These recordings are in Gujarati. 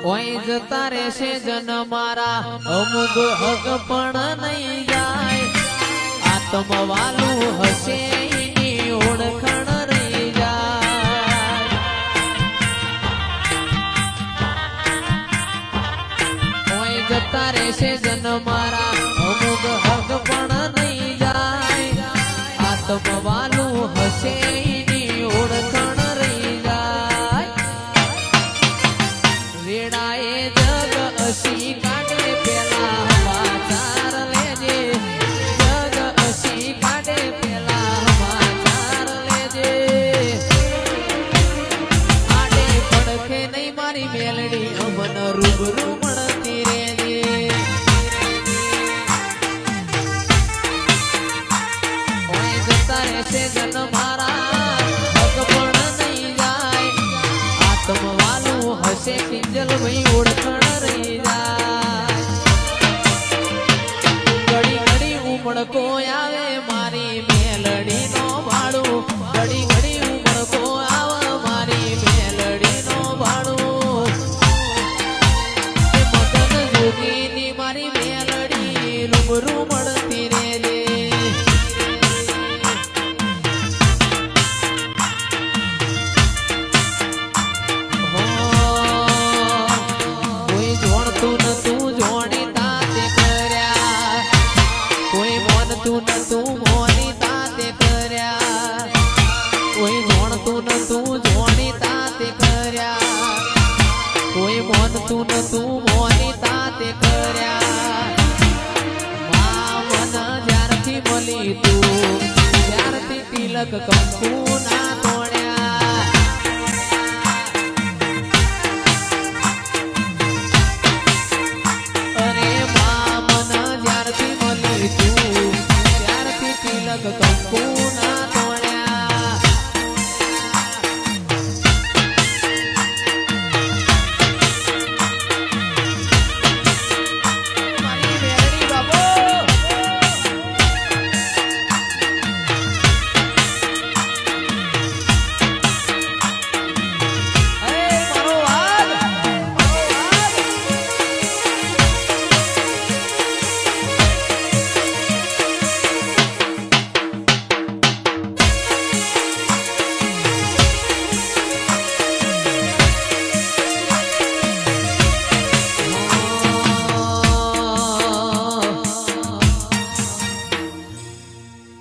ઓય જતા રહેશે જન મારા અમુક હક પણ નહીં જાય આત્મવાલું હશે એની ઓળખાણ રહી જાય ઓય જતા રહેશે જન મારા અમુક હક પણ નહીં જાય આત્મવાલું હશે એની ઓળખાણ રહી જાય વેડાએ જગ અસી કાઢે પેલા વાચાર લેજે જગ અસી કાઢે પેલા વાચાર લેજે આડે પડખે નહીં મારી મેલડી અમન રૂબરૂ મળતી રેજે ઓય જતા રહેશે જન મારા હક પણ નહીં જાય આત્મવાલું હશે કિંજલ ભાઈ ઓળખણ રહી જાય ઘડી ઘડી ઉમળકો આવે મારી મેલડી નો ભાડું ઘડી ઘડી ઉમળકો આવે મારી મેલડી નો ભાડું મગન જોગીની મારી મેલડી રૂબરૂ મળતી રેજે તિલક કંકુ ના તોડ્યા અરે મામન જ્યારથી મળી તું ત્યારથી તિલક કંકુ ના તોડ્યા મારી મેરડી બાબો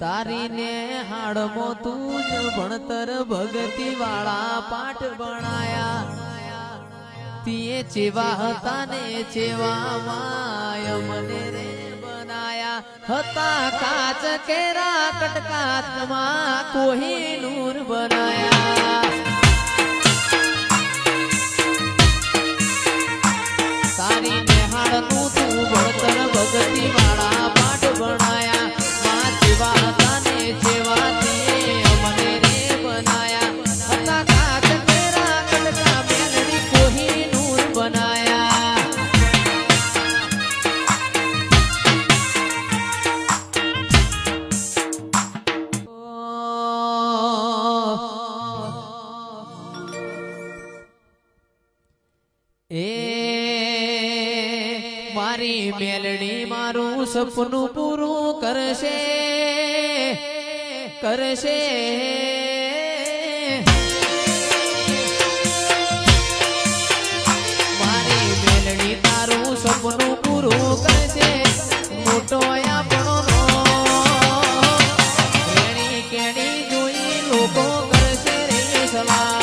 તારીને હાડમો તું જ ભણતર ભગતી વાળા પાઠ ભણાયા તીએ ચેવા હતા ને ચેવા માય મને રે બનાયા હતા કાચ કેરા કટકાતમાં કોહિનૂર બનાયા તારીને હાડમો તું ભણતર ભગતી વાળા પાઠ ભણાયા મારી મેલડી મારું સપનું પૂરું કરશે કરશે મારી મેલડી તારું સપનું પૂરું કરશે મોટો આપણો કેણી કેણી જોઈ લોકો કરશે રે સલાહ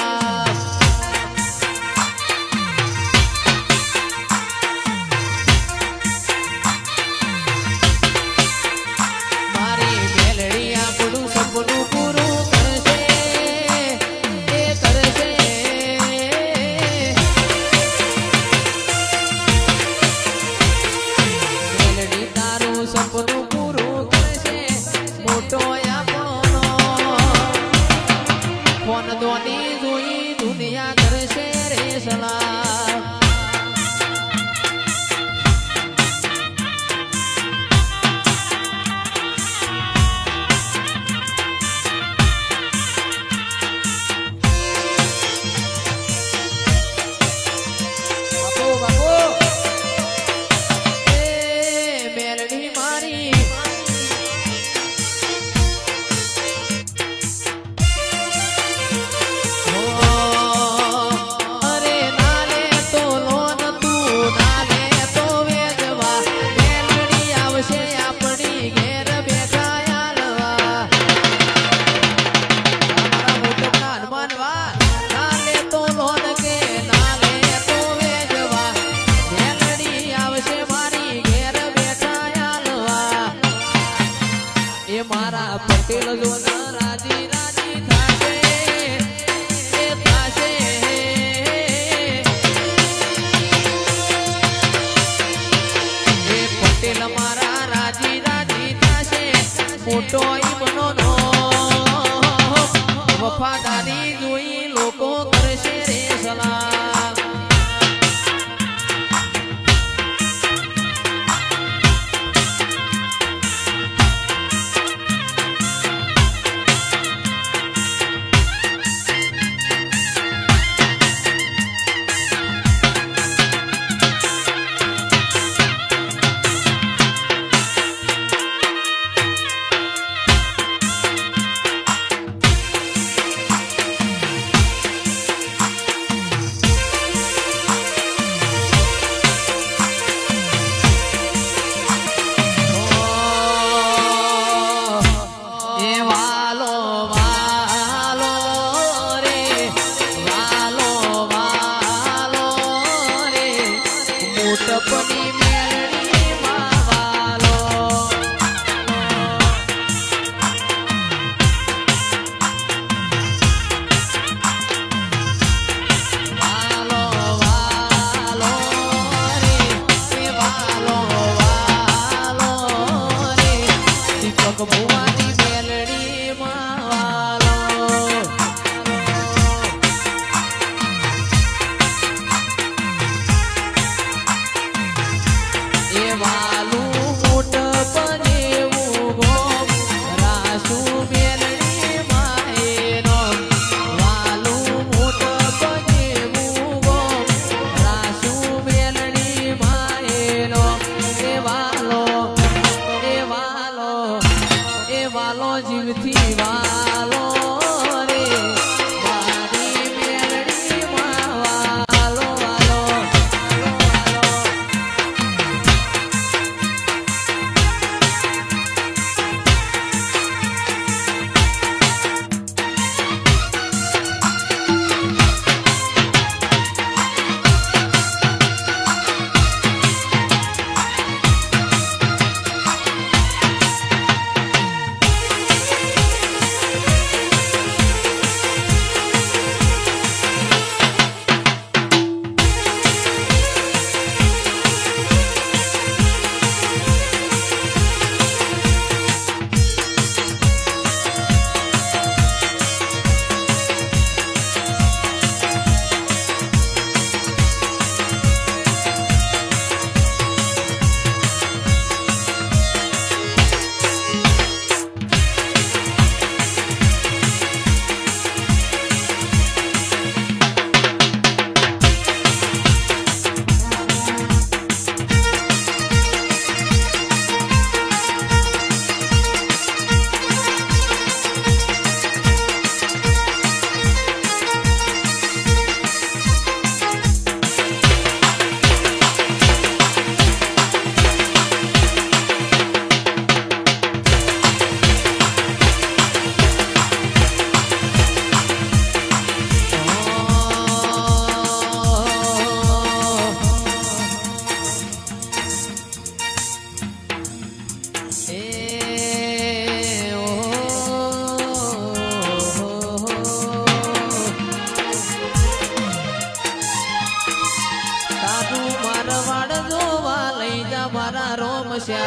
વફાદારી જોઈ લોકો કરશે રે સલામ. મોટપની મેલડી માં વાલો વાલો વાલો રે વાલો વાલો રે દીપક ભુવાની મેલડી માં વાલો વાલું મોટ બનેવું ગોમ રાસુ મેલડી માએનો વાલું મોટ બનેવું ગોમ રાસુ મેલડી માએનો એ વાલો જીવથી વાલો રે મારી મેલડી માં વાલો વાલો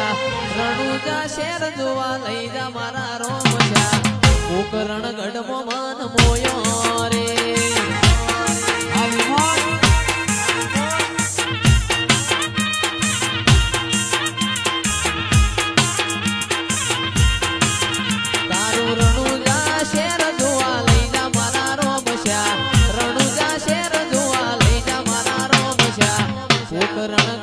રણુજા શેર જોવા લઈ જા મારા રોમશા કોકરણ ગઢ મન મોયો રે તારું રણુજા શેર જોવા લઈ જા મારા રોમશા રણુજા શેર જોવા લઈ જા મારા રોમશા કોકરણ